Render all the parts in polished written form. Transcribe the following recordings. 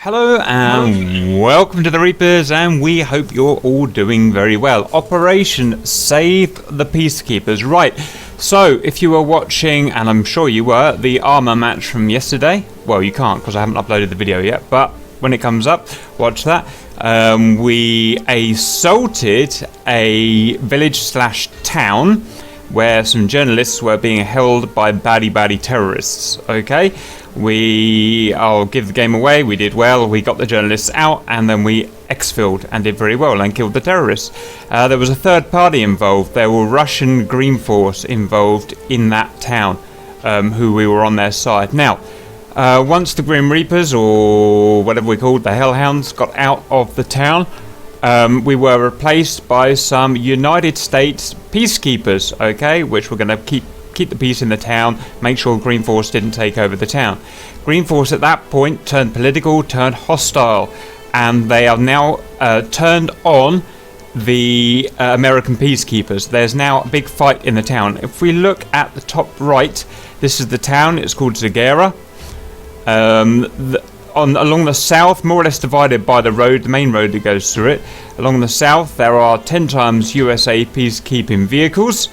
Hello and welcome to the Reapers, and we hope you're all doing very well. Operation Save the Peacekeepers. Right, so if you were watching, and I'm sure you were, the armor match from yesterday, well, you can't because I haven't uploaded the video yet, but when it comes up, watch that. We assaulted a village/town where some journalists were being held by baddie terrorists, okay? I'll give the game away, we did well, we got the journalists out, and then we exfilled and did very well and killed the terrorists. There was a third party involved. There were Russian Green Force involved in that town, who we were on their side. Now, once the Grim Reapers, or whatever we called, the Hellhounds, got out of the town, we were replaced by some United States peacekeepers, okay, which were going to keep the peace in the town, make sure Green Force didn't take over the town. Green Force at that point turned political, turned hostile, and they are now turned on the American peacekeepers. There's now a big fight in the town. If we look at the top right, this is the town. It's called Zagera. Along the south, more or less divided by the road, the main road that goes through it. Along the south, there are 10 times USA peacekeeping vehicles.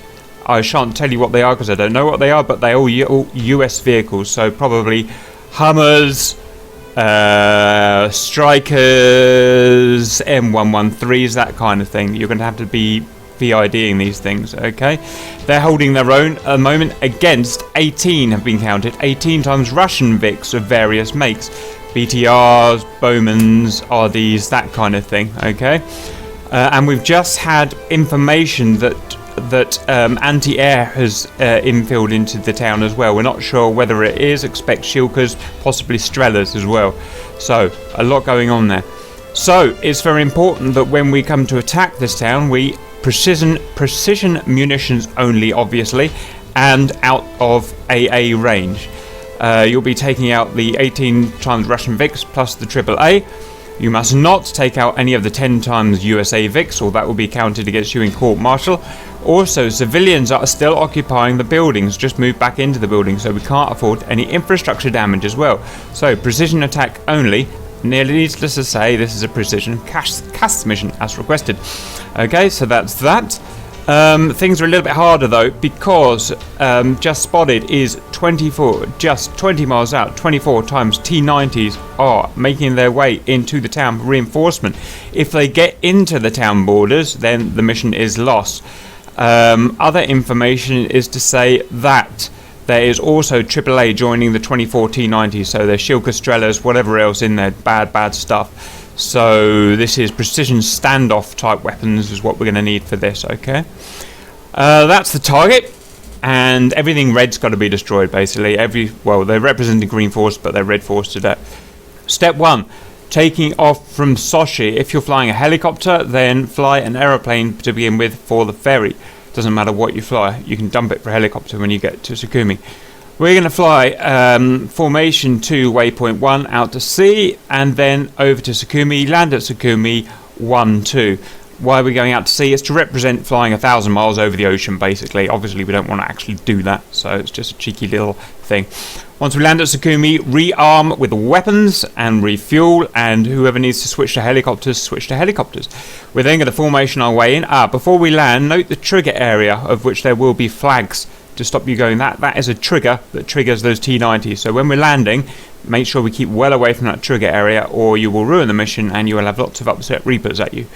I shan't tell you what they are because I don't know what they are, but they're all US vehicles, so probably Hummers, Strikers, M113s, that kind of thing. You're going to have to be VIDing these things, okay? They're holding their own at the moment against 18, have been counted, 18 times Russian Vics of various makes. BTRs, Bowmans, RDs, that kind of thing, okay? And we've just had information that anti-air has infilled into the town as well. We're not sure whether it is. Expect Shilkers, possibly Strelas as well. So a lot going on there. So it's very important that when we come to attack this town, we precision munitions only, obviously, and out of AA range. You'll be taking out the 18 times Russian Vics plus the AAA. You must not take out any of the 10 times USA Vics, or that will be counted against you in court-martial. Also, civilians are still occupying the buildings, just moved back into the buildings, so we can't afford any infrastructure damage as well. So, precision attack only. Nearly needless to say, this is a precision CAS mission as requested. Okay, so that's that. Things are a little bit harder though, because just spotted is 24, just 20 miles out, 24 times T90s are making their way into the town for reinforcement. If they get into the town borders, then the mission is lost. Other information is to say that there is also AAA joining the 24 T90s, so there's Shilka Strelas, whatever else in there, bad stuff. So this is precision standoff type weapons is what we're going to need for this, okay? That's the target, and everything red's got to be destroyed basically. Well, they're representing Green Force, but they're Red Force today. Step 1, taking off from Sochi. If you're flying a helicopter, then fly an aeroplane to begin with for the ferry. Doesn't matter what you fly, you can dump it for a helicopter when you get to Sukhumi. We're going to fly formation 2, waypoint 1 out to sea, and then over to Sukhumi, land at Sukhumi 1-2. Why are we going out to sea? It's to represent flying 1,000 miles over the ocean, basically. Obviously, we don't want to actually do that, so it's just a cheeky little thing. Once we land at Sukhumi, rearm with weapons and refuel, and whoever needs to switch to helicopters, switch to helicopters. We're then going to formation our way in. Before we land, note the trigger area, of which there will be flags to stop you going. That is a trigger that triggers those T90s. So when we're landing, make sure we keep well away from that trigger area, or you will ruin the mission and you will have lots of upset Reapers at you.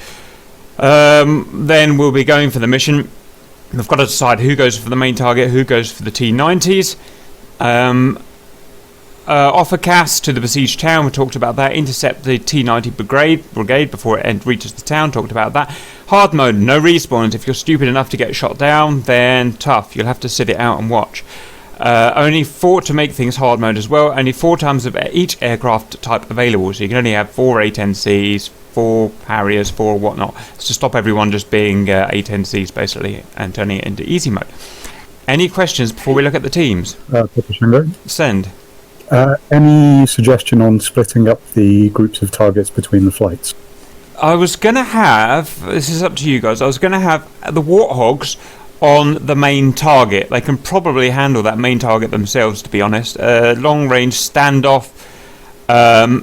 Then we'll be going for the mission. We've got to decide who goes for the main target, who goes for the T90s. Offer CAS to the besieged town. We talked about that. Intercept the T90 brigade before it reaches the town. Talked about that. Hard mode, no respawns. If you're stupid enough to get shot down, then tough. You'll have to sit it out and watch. Only 4 to make things hard mode as well. Only 4 times of each aircraft type available. So you can only have 4 A10Cs, 4 Harriers, 4 whatnot. It's to stop everyone just being A10Cs basically and turning it into easy mode. Any questions before we look at the teams? Send. Any suggestion on splitting up the groups of targets between the flights? I was going to have, this is up to you guys, I was going to have the Warthogs on the main target. They can probably handle that main target themselves, to be honest. Long range standoff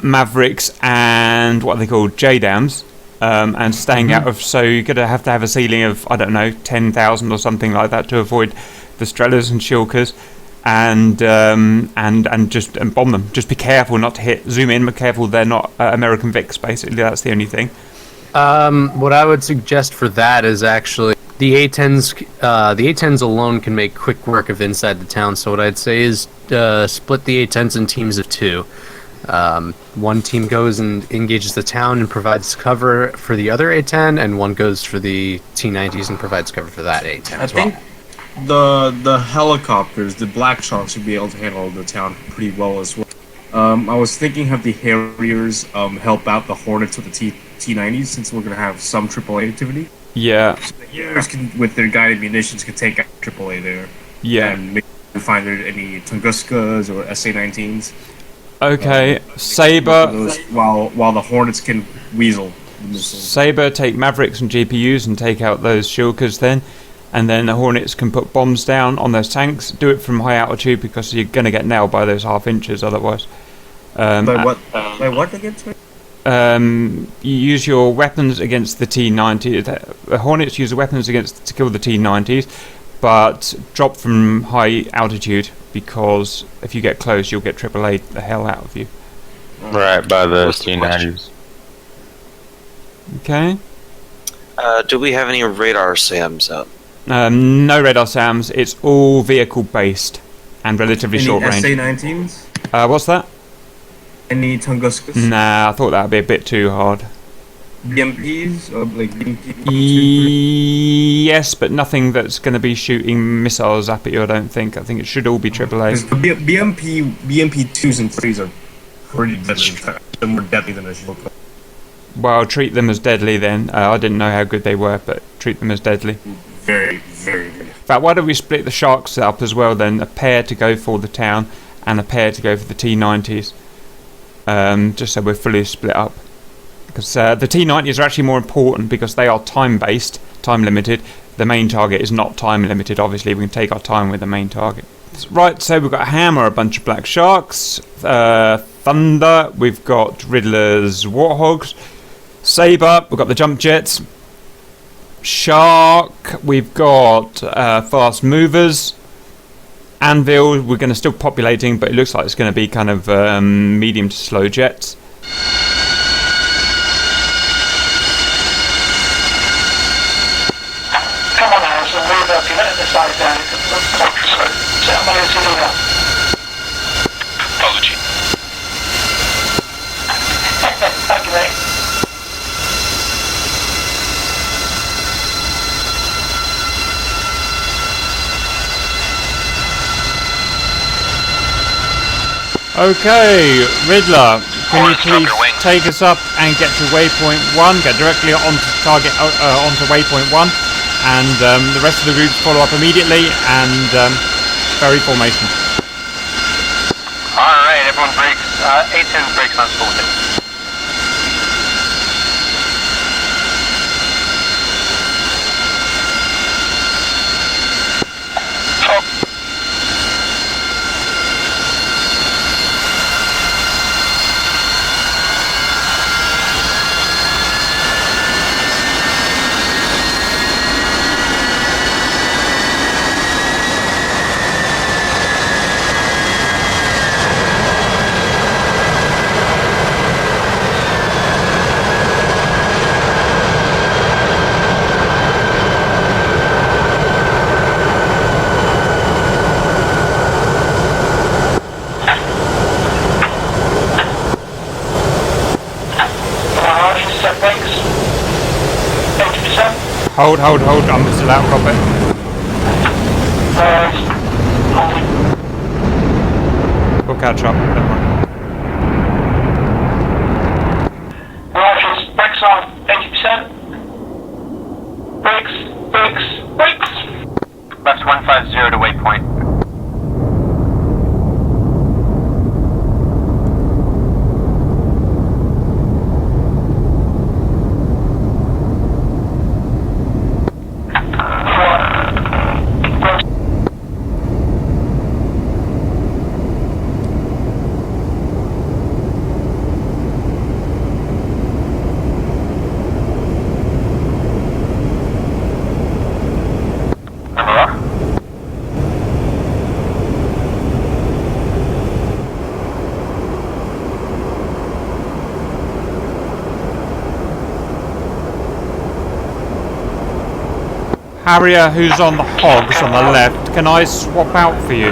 Mavericks and what are they called, JDAMs, and staying out of. So you're gonna have to have a ceiling of, I don't know, 10,000 or something like that to avoid the Strelas and Shilkas, and just bomb them. Just be careful not to hit. Zoom in, but careful they're not American Vics. Basically, that's the only thing. What I would suggest for that is actually the A10s. The A10s alone can make quick work of inside the town. So what I'd say is split the A10s in teams of 2. One team goes and engages the town and provides cover for the other A10, and one goes for the T90s and provides cover for that A10 as well. I think the helicopters, the Black Sharks, should be able to handle the town pretty well as well. I was thinking have the Harriers help out the Hornets with the T90s, since we're going to have some AAA activity. Yeah. So the Harriers can, with their guided munitions, can take out AAA there. Yeah. And maybe find there any Tunguskas or SA-19s. Okay, Saber. While the Hornets can weasel the missiles. Saber take Mavericks and GPUs and take out those Shilkas then, and then the Hornets can put bombs down on those tanks. Do it from high altitude because you're going to get nailed by those half inches otherwise. By what against me? You use your weapons against the T90. The Hornets use the weapons to kill the T90s, but drop from high altitude, because if you get close, you'll get AAA the hell out of you. Right, by the T90s. Okay. Do we have any radar SAMs up? No radar SAMs. It's all vehicle based and relatively short range. SA-19s? What's that? Any Tunguskas? Nah, I thought that would be a bit too hard. BMPs? Or like BMP? Yes, but nothing that's going to be shooting missiles up at you, I don't think. I think it should all be AAA. BMP 2s and 3s are pretty deadly. They're more deadly than they should look like. Well, treat them as deadly then. I didn't know how good they were, but treat them as deadly. Very, very good. In fact, why don't we split the Sharks up as well then? A pair to go for the town and a pair to go for the T90s. Just so we're fully split up. Because the T90s are actually more important because they are time-based, time-limited. The main target is not time-limited, obviously. We can take our time with the main target. Right, so we've got Hammer, a bunch of Black Sharks, Thunder, we've got Riddler's Warthogs, Saber, we've got the Jump Jets, Shark, we've got Fast Movers, Anvil, we're going to still populating, but it looks like it's going to be kind of medium to slow jets. Come on, Harrison, move up. You're letting the side down. Set up my leader. Apology. Thank you, mate. Okay, Riddler, can you please take us up and get to waypoint 1, get directly onto target, onto waypoint 1, and the rest of the groups follow up immediately, and ferry formation. Alright, everyone breaks, A10 breaks on spool. Hold, I'm still out, copy. We'll catch up, don't worry. Right, brakes on, 80%. Brakes. Left 150 to waypoint. Harrier who's on the hogs on the left, can I swap out for you?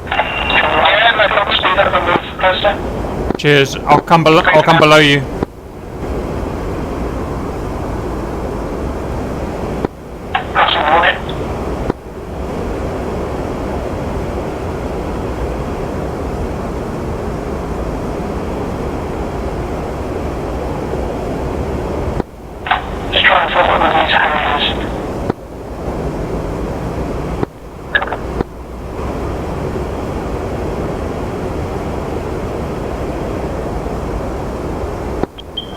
Yeah, my phone speed up and move closer. Cheers. I'll come below you. Crossing Hornet. Just try and follow one of these Harriers.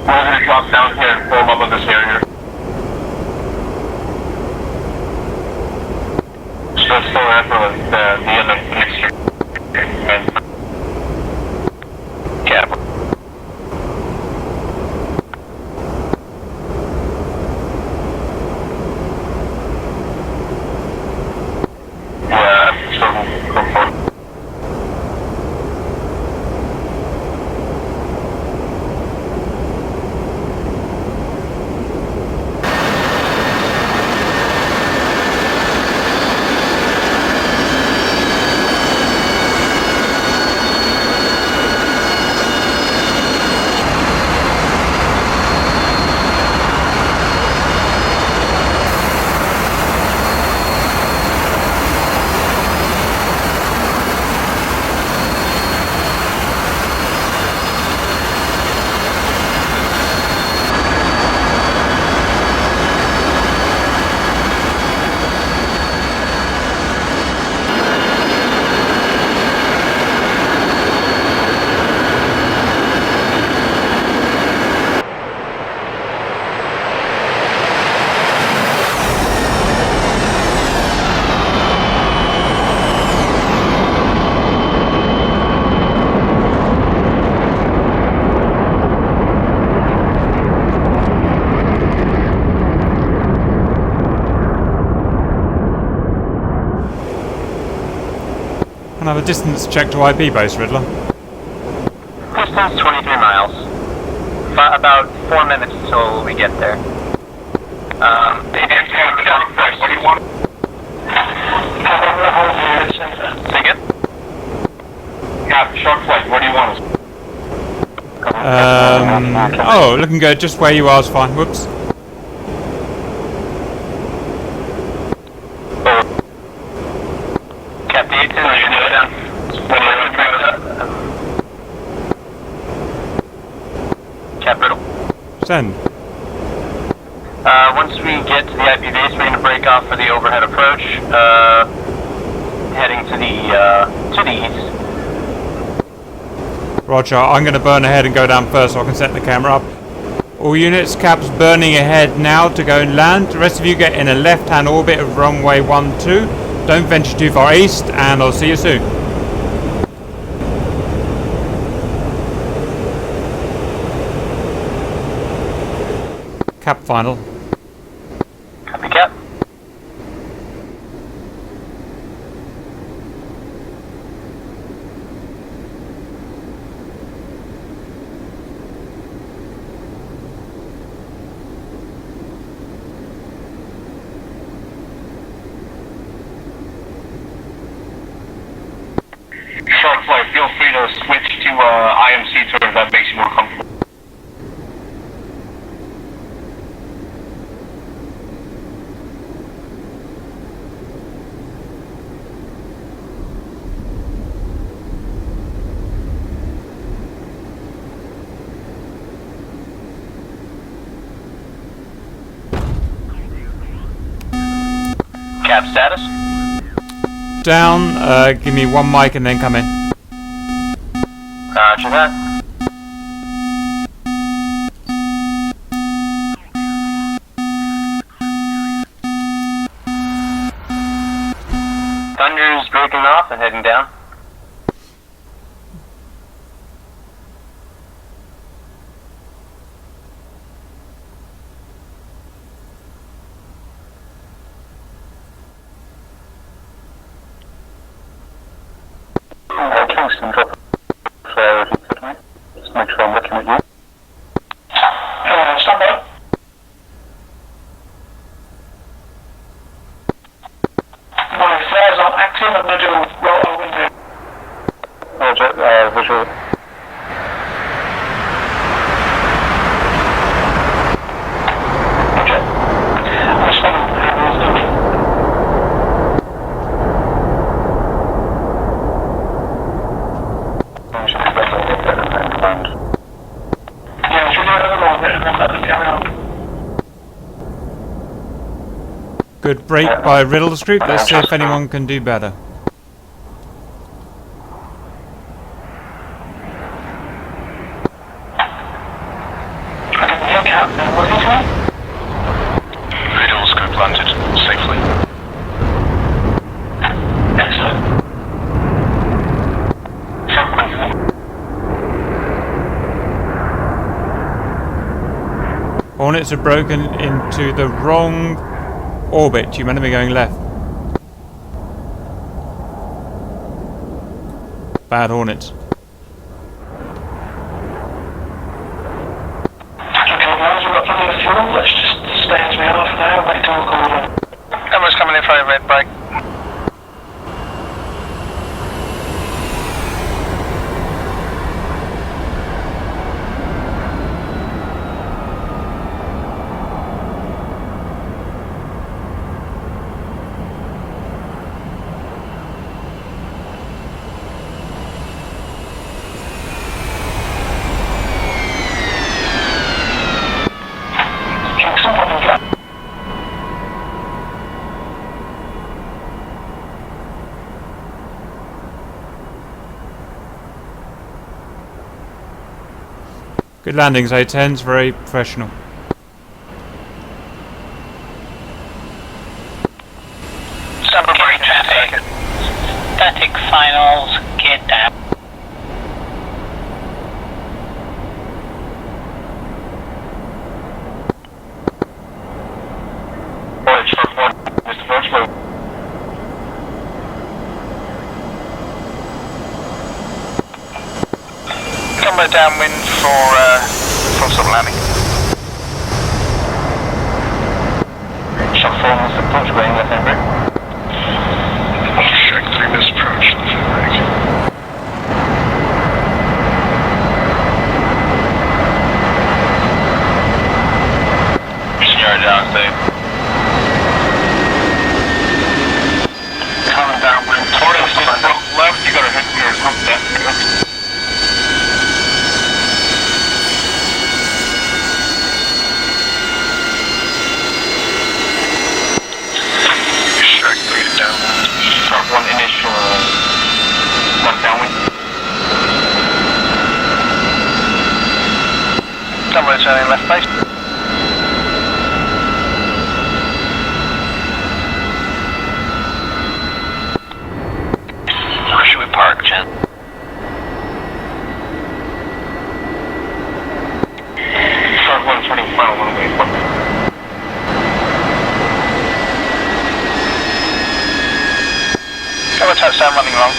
We're going to drop down here and form up on this area. So still after the end of next year. Cap. Yeah, so go for it. Can I have a distance check to IP base, Riddler? Distance 23 miles. About 4 minutes until we get there. What do you want? Say again? Yeah, short flight, where do you want us? Oh, looking good. Just where you are is fine. Whoops. Cap, the 18 you know down. Cap Riddle. Send. Once we get to the IP base, we're going to break off for the overhead approach, heading to the east. Roger. I'm going to burn ahead and go down first so I can set the camera up. All units, Cap's burning ahead now to go and land. The rest of you get in a left-hand orbit of runway 12. Don't venture too far east, and I'll see you soon. Cap final. Copy, Cap. Short flight, feel free to switch to IMC turn if that makes you more comfortable. Cap status? Down, give me one mic and then come in. Roger that. Thunder's breaking off and heading down. Kingston, drop flare if you could, mate. Just make sure I'm looking at you. Stand by. Good break by Riddle's group. Let's see if anyone can do better. Riddle's group landed safely. Excellent. Hornets have broken into the wrong orbit. You meant to be going left. Bad Hornets. Let's just stay as we are for now, wait till we're calling. Emma's coming in for a red break. Good landings, A10s, very professional. Static finals, get down. Combo downwind for sub landing. Shot forms approach going left hand break. Check 3 miss approach left hand break. Senior down safe. Coming downwind. Left, you gotta hit your hump that. One initial left downwind. Double turning left base. Where should we park, Jen? Start 120 final one way. Cover touchdown running long.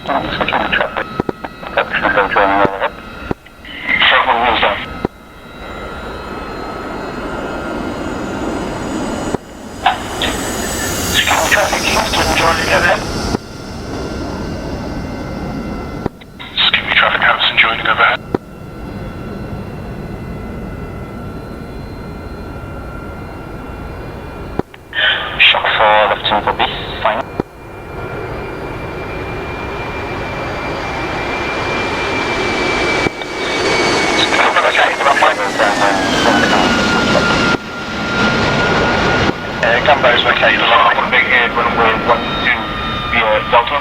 Traffic. Control joining overhead. Travel wheels down. Traffic Kingston joining overhead. Skip traffic Harrison joining overhead. Shock 4 left turn for beast, fine. Gumbo's located along one big head, runway 12 via Delta.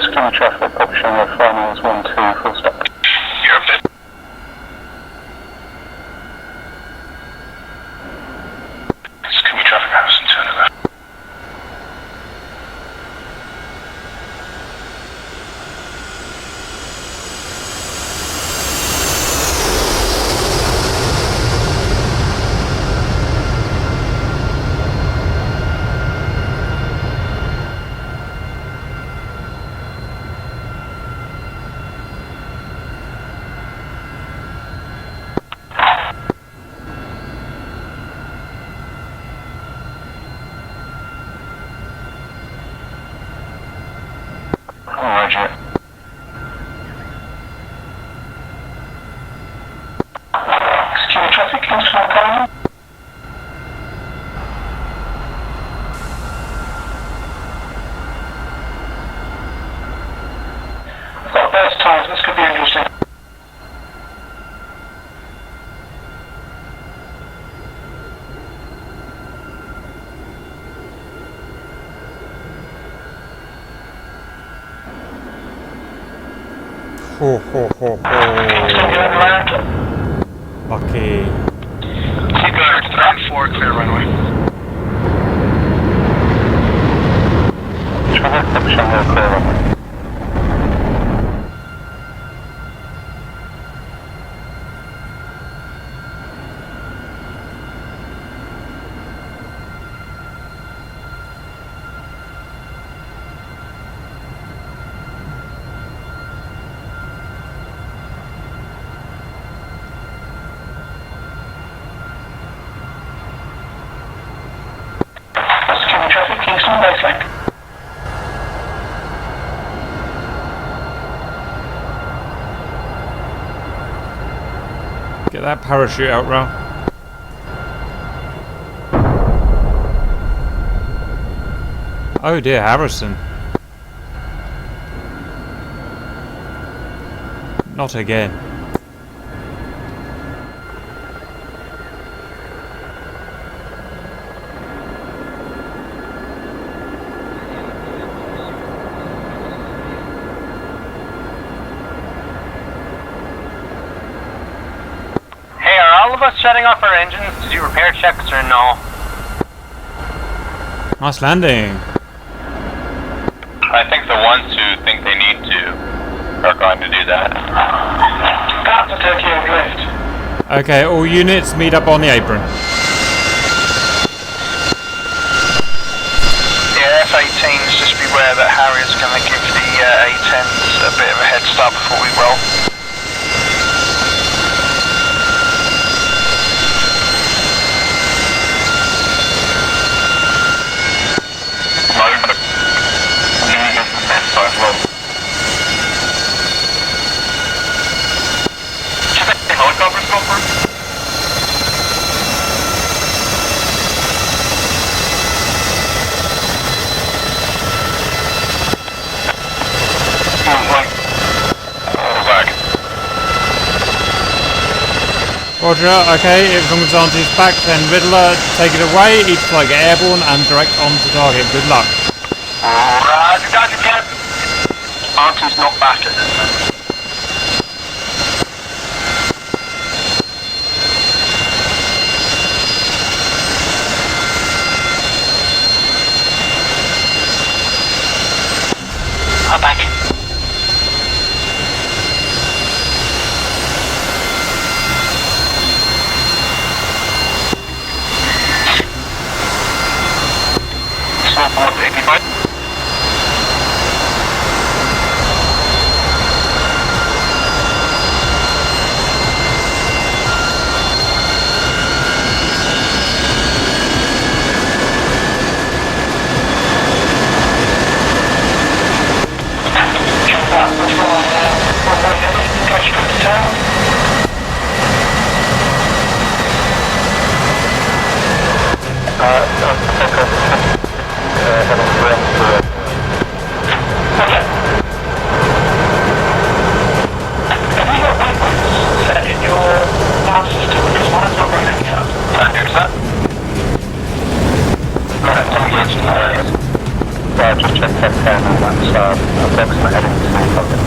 Screen traffic, option of finals 1-2, full stop. You're up there. Screen traffic, Harrison, turn over. Ho ho ho ho. Lucky. Keep going. 3-4, clear runway. Clear runway. Get that parachute out, Ralph. Oh dear, Harrison. Not again. Hey, are all of us shutting off our engines to do repair checks or no? Nice landing. I think the ones who think they need to are going to do that. Start the Tokyo Drift. Okay, all units meet up on the apron. Yeah, F-18s, just beware that Harry's going to give the A-10s a bit of a head start before we roll. Helicopters go first. Roger, okay, if Zongzanti's back, then Riddler, take it away, each flag airborne and direct on to target. Good luck. Roger, Cap. R2's not back at this moment. I'm back. Swap on the 85. Just check that down and that's approximate heading to my pocket.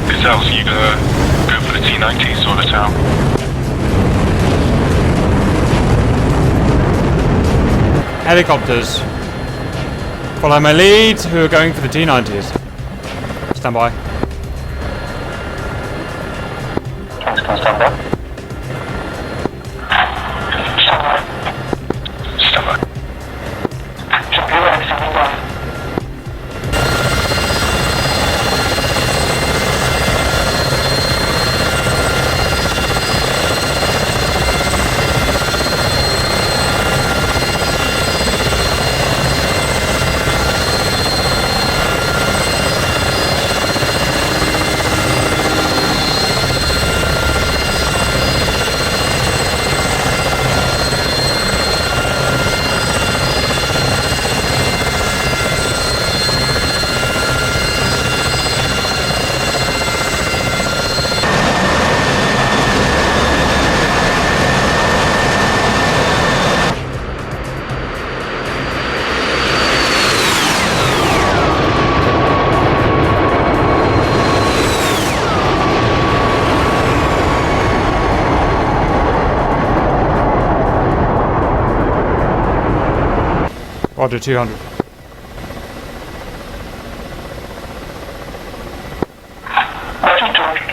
Gazelle, so you gonna go for the T-90 sort of town? Helicopters. Follow my lead, who are going for the T-90s. Stand by. Thanks, can I stand by? Stand by. Should be ready, standing by. Roger, 200. Roger, 200.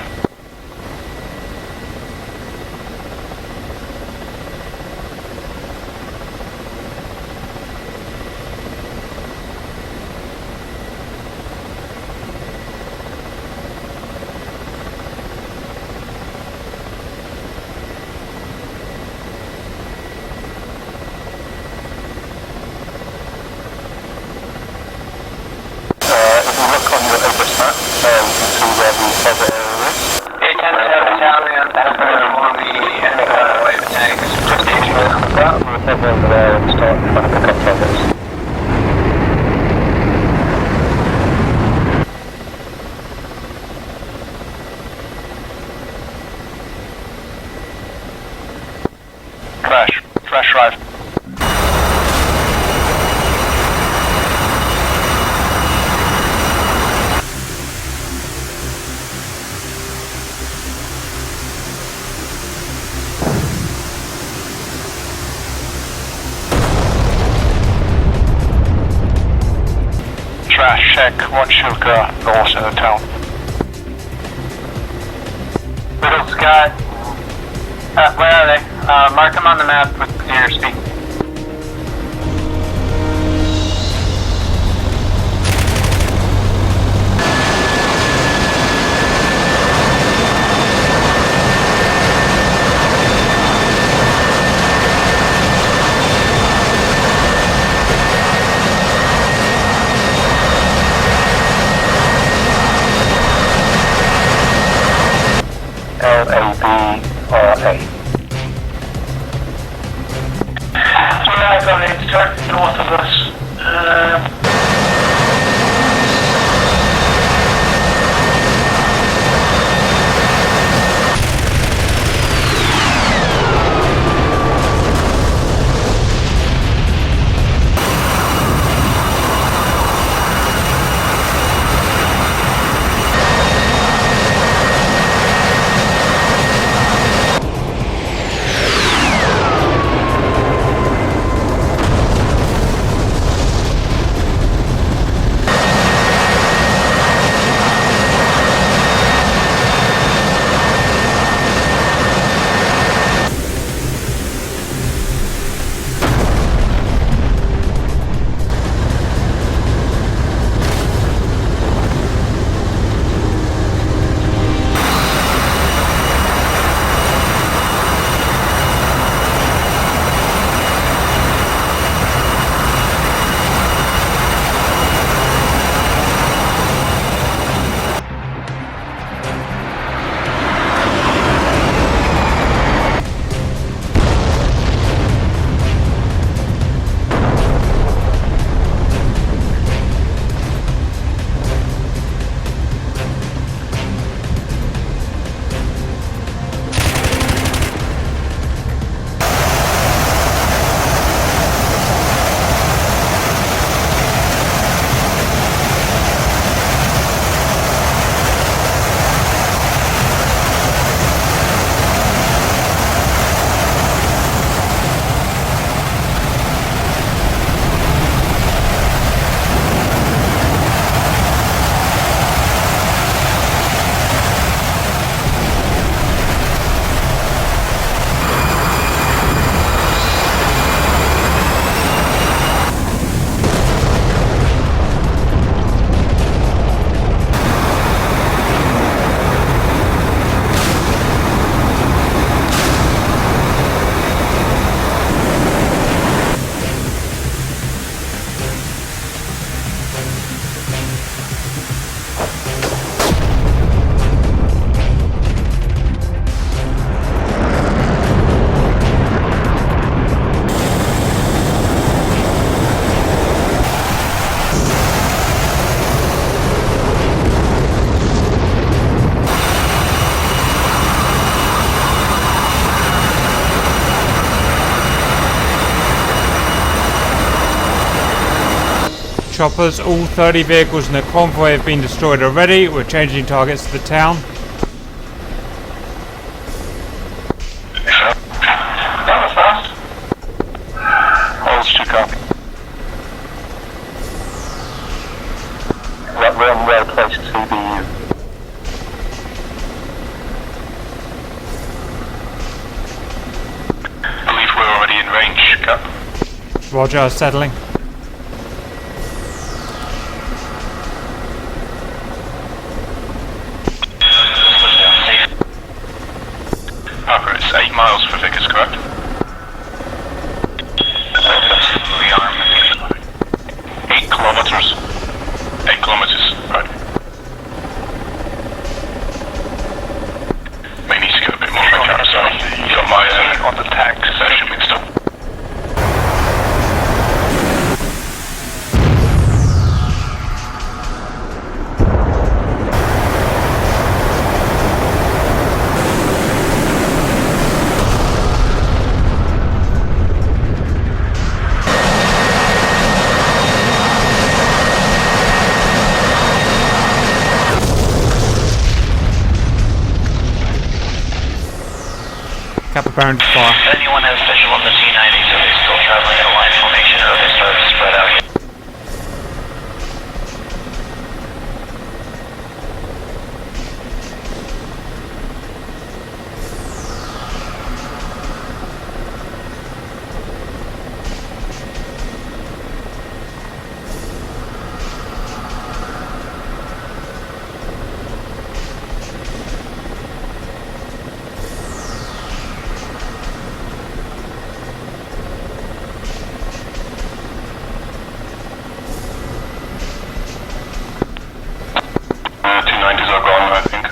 If you look on your Opus map, you can see where the desert area is. It tends to have battalion along the end of the way of tanks. Just usually on the That will head over there and start trying to pick up targets. Fresh rifle. Trash check once you go north of the town. Little Scott. Where are they? Mark them on the map with your speed. LABRA. So I've got an intern north of us. Choppers, all 30 vehicles in the convoy have been destroyed already. We're changing targets to the town. That was fast. Holds to copy. Roger, settling. Harper, it's 8 miles for Vickers, correct? Rearm. 8 kilometers. 8 kilometers, right. May need to get a bit more back, sorry. You got my on the tag session mixed up. Kappa Baron to fire. Anyone has visual on the T90, so they're still traveling in a line formation, or they start to spread out here. T90s are gone, I think.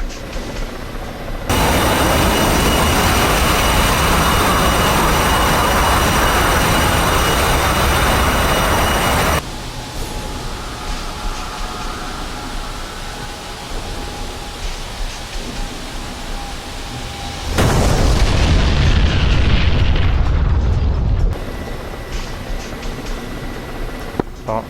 Stop.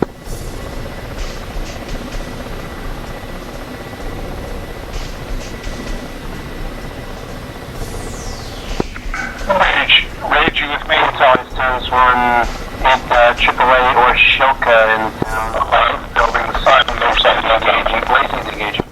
Rage, you with me? It's always turns one hit AAA or Shilka in town. Building the side on the north side of downtown. Blazing's engaging.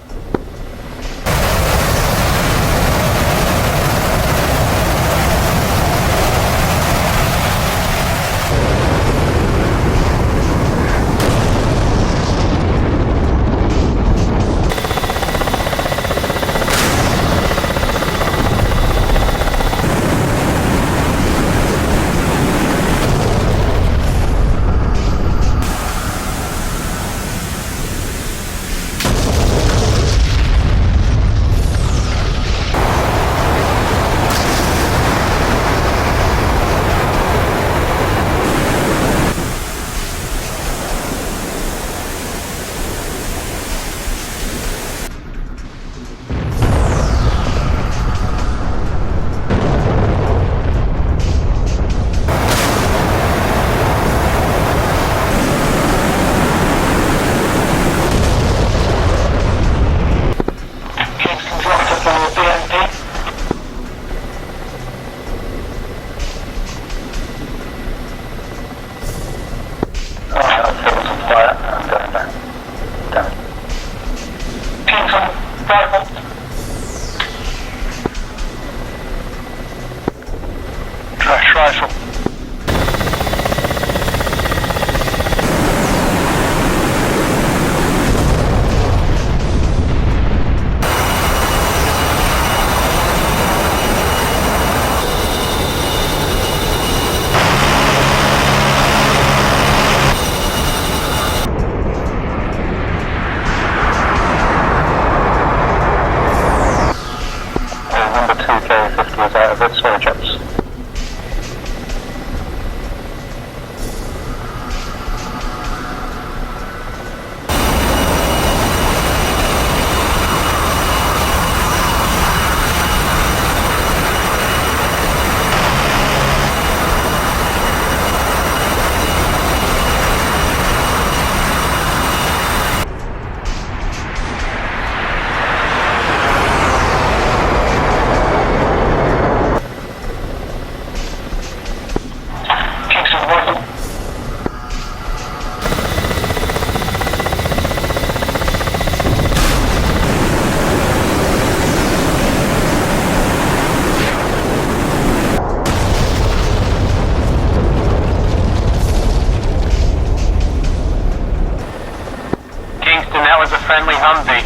was a friendly Humvee.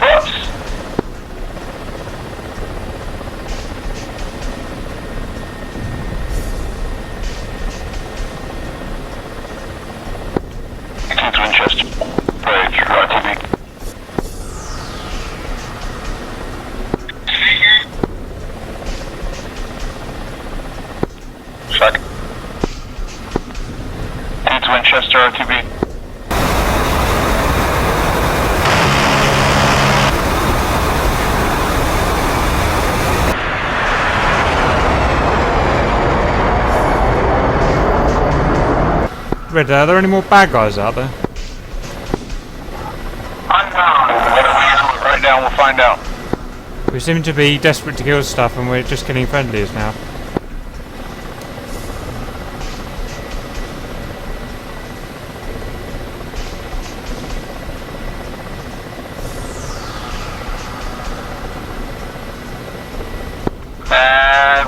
Whoops! Eighteenth Winchester. Bridge, RTV. Second. 18th Winchester, RTV. Red, are there any more bad guys out there? Unknown. Right now, we'll find out. We seem to be desperate to kill stuff and we're just killing friendlies now.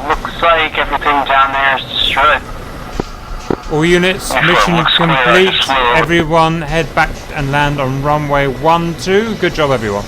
Looks like everything down there is destroyed. All units, mission complete. Everyone head back and land on runway 12. Good job, everyone.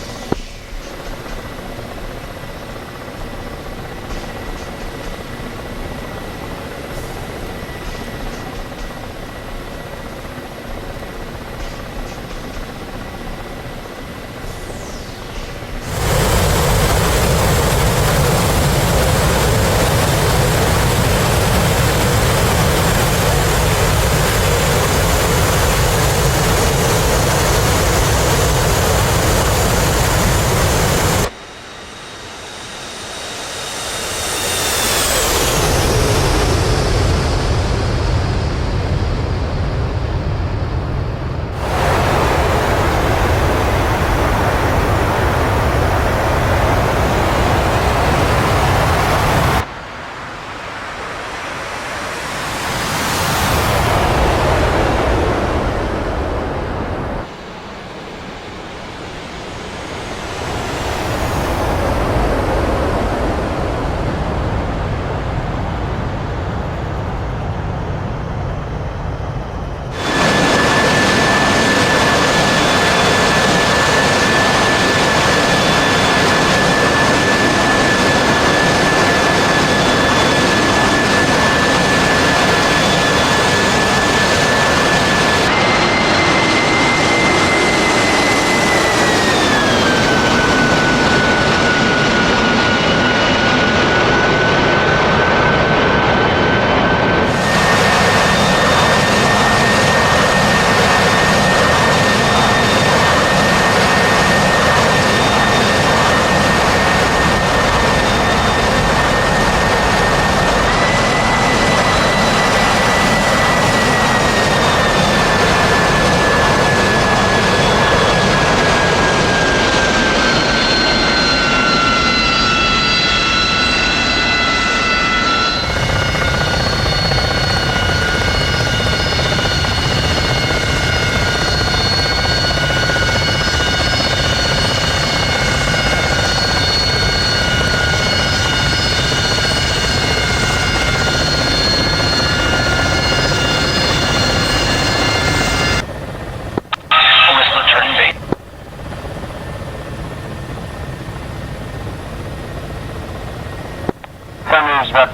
Thunder's about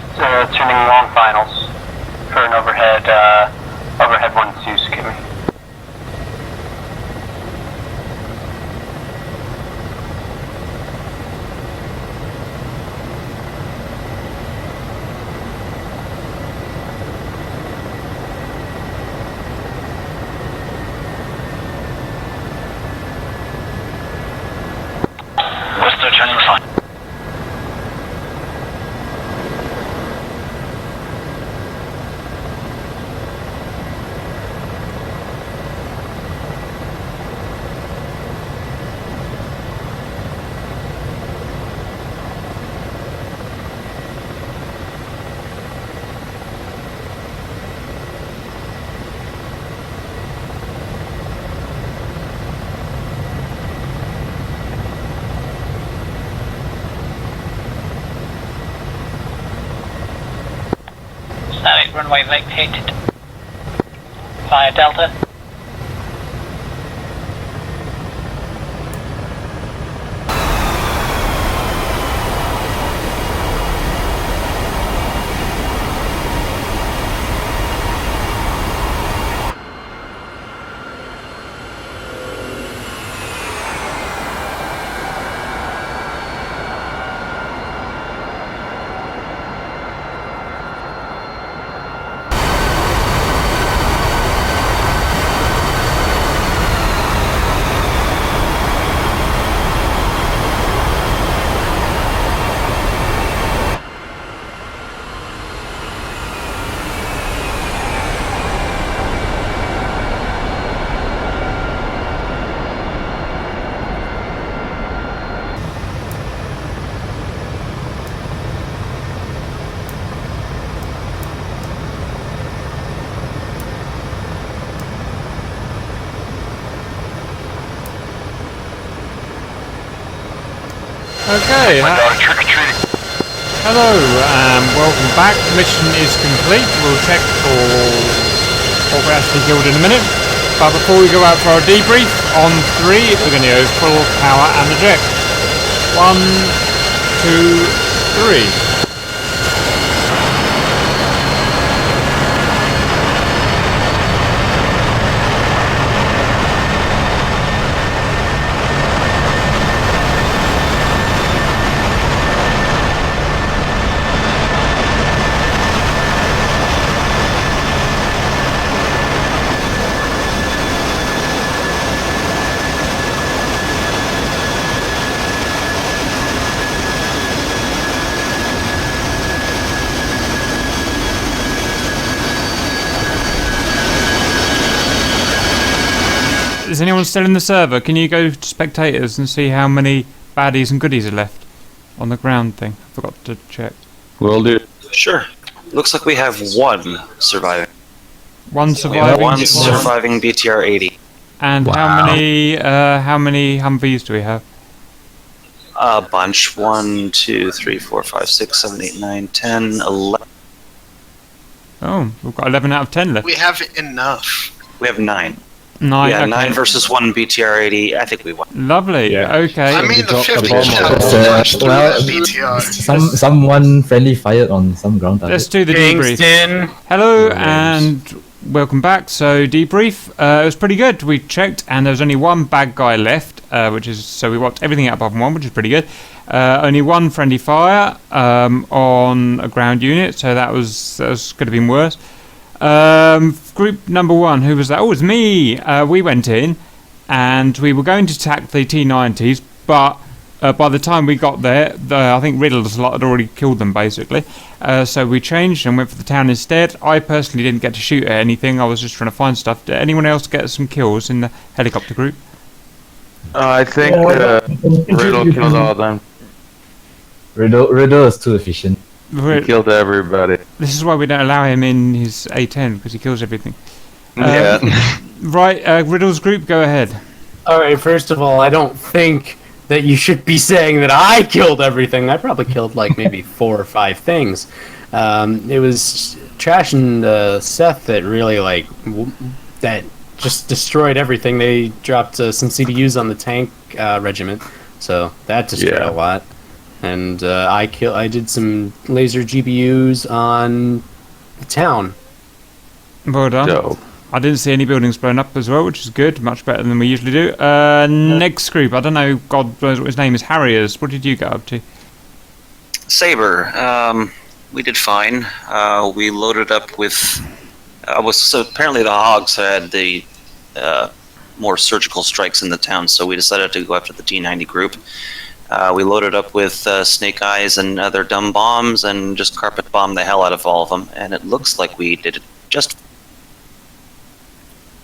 turning long finals for an overhead 1-2 skimmy. Worcester turning fine. Static runway vacated. Via Delta. Okay. Trick or treating. Hello, welcome back. Mission is complete. We'll check for what we actually killed in a minute. But before we go out for our debrief, on 3, we're going to go full power and eject. 1, 2, 3. Is anyone still in the server? Can you go to spectators and see how many baddies and goodies are left on the ground thing? I forgot to check. Will do. Sure. Looks like we have one surviving. One surviving. One surviving BTR 80. And how many Humvees do we have? A bunch. 1, 2, 3, 4, 5, 6, 7, 8, 9, 10, 11. Oh, we've got 11 out of 10 left. We have enough. We have 9. 9. Yeah, Okay. 9 versus 1 BTR 80. I think we won. Lovely. Yeah. Okay. I mean, the 50 bomb BTR. Someone friendly fired on some ground target. Let's do the debrief. Kingston. Hello and welcome back. So debrief. It was pretty good. We checked and there was only one bad guy left, which is so we wiped everything out apart from one, which is pretty good. Only one friendly fire on a ground unit, so that could have been worse. Group number 1, who was that? Oh, it was me. We went in and we were going to attack the T-90s, but by the time we got there, I think Riddle's lot had already killed them, basically. So we changed and went for the town instead. I personally didn't get to shoot at anything. I was just trying to find stuff. Did anyone else get some kills in the helicopter group? I think Riddle killed all of them. Riddle is too efficient. He killed everybody. This is why we don't allow him in his A10, because he kills everything. Yeah. Right, Riddle's group, go ahead. Alright, first of all, I don't think that you should be saying that I killed everything. I probably killed like maybe 4 or 5 things. It was Trash and Seth that really that just destroyed everything. They dropped some CDUs on the tank regiment, so that destroyed a lot. And I did some laser GBUs on the town. Well done. Dope. I didn't see any buildings blown up as well, which is good, much better than we usually do. Next group, I don't know, God knows what his name is, Harriers. What did you get up to? Saber, we did fine. We loaded up with... so apparently the Hogs had the more surgical strikes in the town, so we decided to go after the T-90 group. We loaded up with snake eyes and other dumb bombs and just carpet bombed the hell out of all of them, and it looks like we did it just...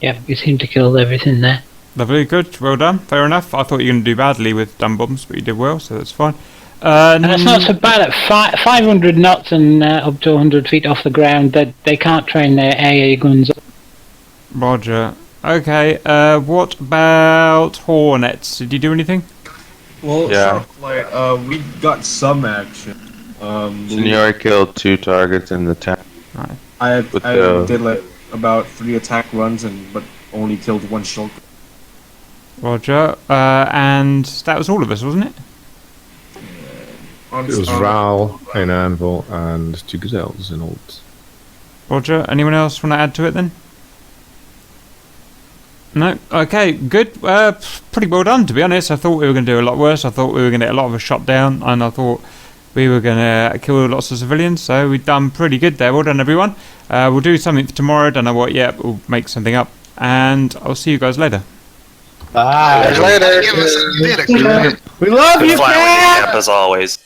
Yeah, you seem to kill everything there. Lovely, good, well done, fair enough. I thought you were going to do badly with dumb bombs, but you did well, so that's fine. And it's not so bad at 500 knots and up to 100 feet off the ground that they can't train their AA guns. Roger. Okay, what about Hornets? Did you do anything? Well, Yeah. we got some action. Senior killed 2 targets in the tank. Right. I With did about 3 attack runs but only killed 1 shulker. Roger. And that was all of us, wasn't it? It was Ral, an Anvil, and 2 Gazelles in Olds. Roger. Anyone else want to add to it then? No? Okay, good. Pretty well done, to be honest. I thought we were going to do a lot worse. I thought we were going to get a lot of a shot down, and I thought we were going to kill lots of civilians, so we've done pretty good there. Well done, everyone. We'll do something for tomorrow. Don't know what yet, but we'll make something up, and I'll see you guys later. Bye. Later. We love you, Flat Cat! recap as always.